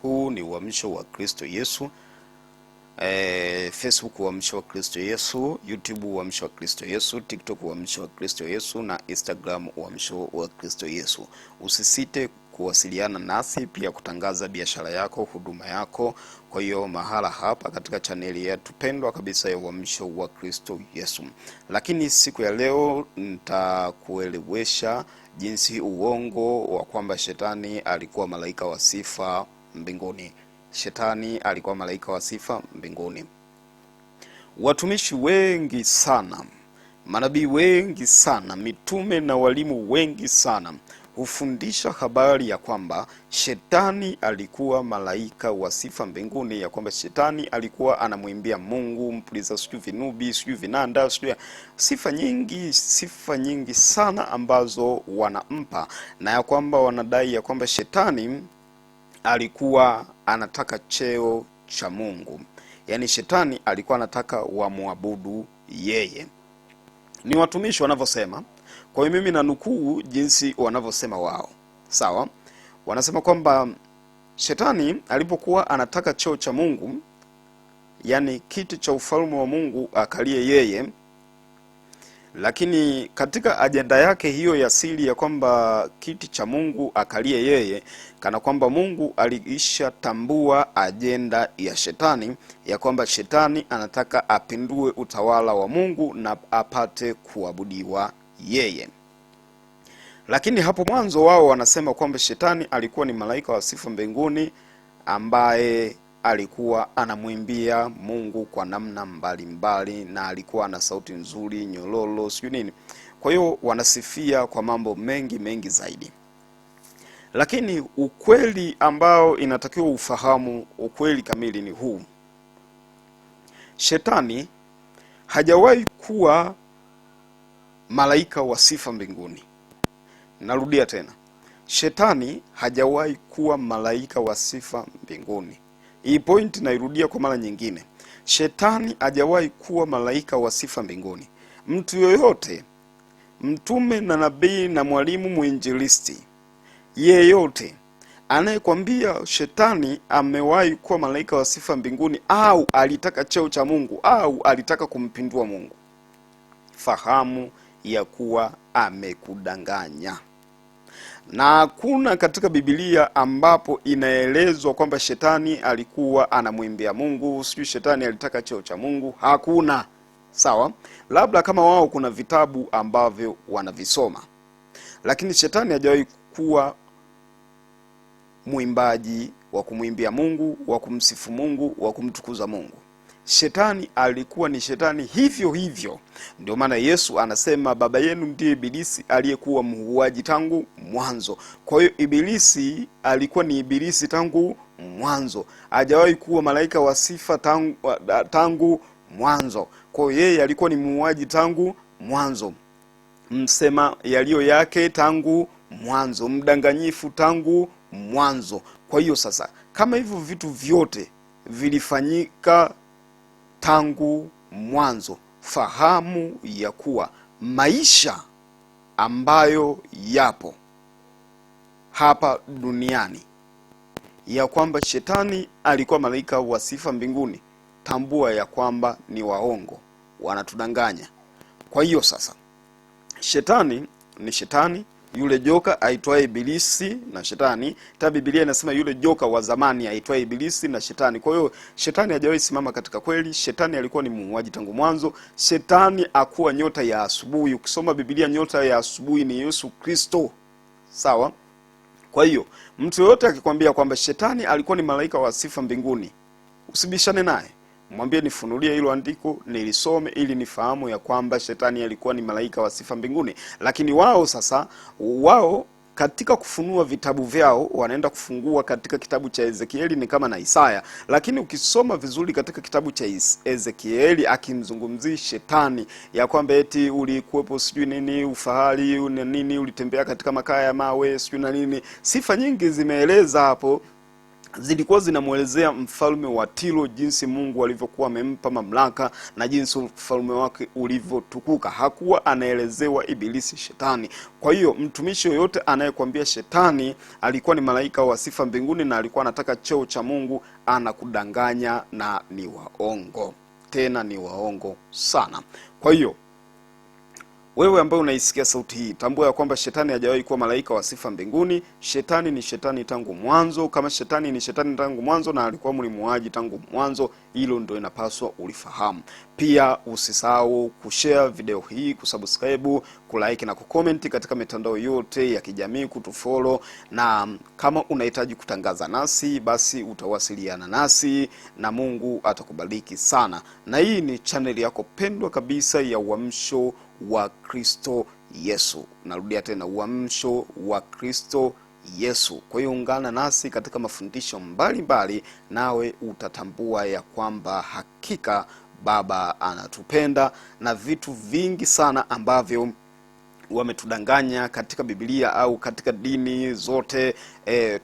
Huu ni Uamsho wa Kristo Yesu. Facebook Uamsho wa Kristo Yesu, YouTube Uamsho wa Kristo Yesu, TikTok Uamsho wa Kristo Yesu na Instagram Uamsho wa Kristo Yesu. Usisite kuwasiliana nasi, pia kutangaza biashara yako, huduma yako. Kwa hiyo mahala hapa katika chaneli yetu pendwa kabisa ya Uamsho wa Kristo Yesu. Lakini siku ya leo nitakuelewesha jinsi uongo wa kwamba shetani alikuwa malaika wa sifa mbinguni. Shetani alikuwa malaika wa sifa mbinguni. Watumishi wengi sana, manabii wengi sana, mitume na walimu wengi sana hufundisha habari ya kwamba shetani alikuwa malaika wa sifa mbinguni, ya kwamba shetani alikuwa anamwimbia Mungu, mpuliza sijui vinubi, sijui vinanda, sijui sifa nyingi sana ambazo wanampa, na ya kwamba wanadai ya kwamba shetani alikuwa anataka cheo cha Mungu. Yaani shetani alikuwa anataka wamwabudu yeye. Ni watumishi wanavyosema. Kwa hiyo mimi nanukuu jinsi wanavyosema wao. Sawa? Wanasema kwamba shetani alipokuwa anataka cheo cha Mungu, yani kiti cha ufalme wa Mungu akalie yeye, lakini katika ajenda yake hiyo ya siri ya kwamba kiti cha Mungu akalie yeye, kana kwamba Mungu aliisha tambua ajenda ya shetani, ya kwamba shetani anataka apindue utawala wa Mungu na apate kuabudiwa yeye. Lakini hapo mwanzo wao wanasema kwamba shetani alikuwa ni malaika wa sifa mbinguni ambaye alikuwa anamwimbia Mungu kwa namna mbalimbali, na alikuwa na sauti nzuri, nyololo, sio nini. Kwa hiyo wanasifia kwa mambo mengi zaidi. Lakini ukweli ambao inatakiwa ufahamu, ukweli kamili ni huu: shetani hajawahi kuwa malaika wa sifa mbinguni. Narudia tena, shetani hajawahi kuwa malaika wa sifa mbinguni. Hii point nairudia kwa mara nyingine. Shetani hajawahi kuwa malaika wa sifa mbinguni. Mtu yoyote, mtume na nabii na mwalimu mwinjilisti yeyote, anayekwambia shetani amewahi kuwa malaika wa sifa mbinguni au alitaka cheo cha Mungu au alitaka kumpindua Mungu, fahamu ya kuwa amekudanganya. Na hakuna katika Biblia ambapo inaelezwa kwamba shetani alikuwa anamwimbia Mungu, sijui shetani alitaka cheo cha Mungu. Hakuna. Sawa? Labda kama wao kuna vitabu ambavyo wanavisoma. Lakini shetani hajawahi kuwa mwimbaji wa kumwimbia Mungu, wa kumsifu Mungu, wa kumtukuza Mungu. Shetani alikuwa ni shetani hivyo hivyo. Ndio maana Yesu anasema baba yenu ndiye Ibilisi aliyekuwa muuaji tangu mwanzo. Kwa hiyo Ibilisi alikuwa ni Ibilisi tangu mwanzo. Hajawahi kuwa malaika wa sifa tangu mwanzo. Kwa hiyo yeye alikuwa ni muuaji tangu mwanzo. Msema yaliyo yake tangu mwanzo, mdanganyifu tangu mwanzo. Kwa hiyo sasa, kama hivyo vitu vyote vilifanyika tangu mwanzo, fahamu ya kuwa maisha ambayo yapo hapa duniani, ya kwamba shetani alikuwa malaika wa sifa mbinguni, tambua ya kwamba ni waongo, wanatudanganya. Kwa hiyo sasa, shetani ni shetani, yule joka aitwaye Ibilisi na shetani. Ta Biblia inasema yule joka wa zamani aitwaye Ibilisi na shetani. Kwa hiyo shetani hajawahi simama katika kweli. Shetani alikuwa ni muuaji tangu mwanzo. Shetani akuwa nyota ya asubuhi. Ukisoma Biblia, nyota ya asubuhi ni Yesu Kristo. Sawa? Kwa hiyo mtu yote akikwambia kwamba shetani alikuwa ni malaika wa sifa mbinguni, usibishane naye. Mwambie nifunulie hilo andiko nilisome ili nifahamu ya kwamba shetani alikuwa ni malaika wa sifa mbinguni. Lakini wao katika kufunua vitabu vyao wanaenda kufungua katika kitabu cha Ezekieli ni kama na Isaya. Lakini ukisoma vizuri katika kitabu cha Ezekieli akimzungumzia shetani ya kwamba eti ulikuwepo sijui nini, ufahari nini, ulitembea katika makaa ya mawe sijui na nini. Sifa nyingi zimeeleza hapo zilikuwa zinamuelezea mfalme wa Tiro jinsi Mungu alivyokuwa amempa mamlaka na jinsi ufalme wake ulivyotukuka. Hakuwa anaelezewa Ibilisi, shetani. Kwa hiyo mtumishi yoyote anayekwambia shetani alikuwa ni malaika wa sifa mbinguni na alikuwa anataka cheo cha Mungu, anakudanganya na ni waongo, tena ni waongo sana. Kwa hiyo wewe ambaye unaisikia sauti hii, tambua ya kwamba shetani hajawahi kuwa malaika wa sifa mbinguni. Shetani ni shetani tangu mwanzo. Kama shetani ni shetani tangu mwanzo na alikuwa mlimuaji tangu mwanzo, hilo ndio inapaswa ulifahamu. Pia usisahau kushare video hii, kusubscribe, kulike na kucomment katika mitandao yote ya kijamii, kutufollow, na kama unahitaji kutangaza nasi basi utawasiliana nasi na Mungu atakubariki sana. Na hii ni channel yako pendwa kabisa ya Uamsho wa Kristo Yesu. Narudia tena, Uamsho wa Kristo Yesu. Kwa hiyo ungana nasi katika mafundisho mbalimbali, nawe utatambua ya kwamba hakika Baba anatupenda, na vitu vingi sana ambavyo wametudanganya katika Biblia au katika dini zote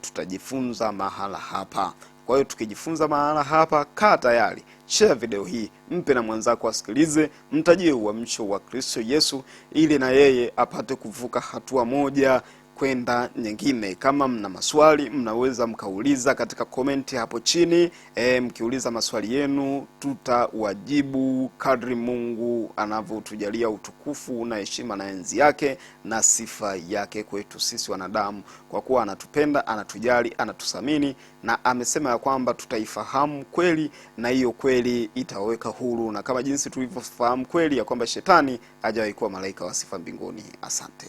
tutajifunza mahala hapa. Kwa hiyo tukijifunza mahala hapa, kaa tayari, share video hii, mpe na mwenzako asikilize, mtajie Uamsho wa Kristo Yesu ili na yeye apate kuvuka hatua moja kwenda nyingine. Kama mna maswali, mnaweza mkauliza katika komenti hapo chini. Mkiuliza maswali yenu tutawajibu kadri Mungu anavyotujalia utukufu na heshima na enzi yake na sifa yake kwetu sisi wanadamu, kwa kuwa anatupenda, anatujali, anatusamini, na amesema ya kwamba tutaifahamu kweli na hiyo kweli itaweka huru, na kama jinsi tulivyofahamu kweli ya kwamba shetani hajawahi kuwa malaika wa sifa mbinguni. Asante.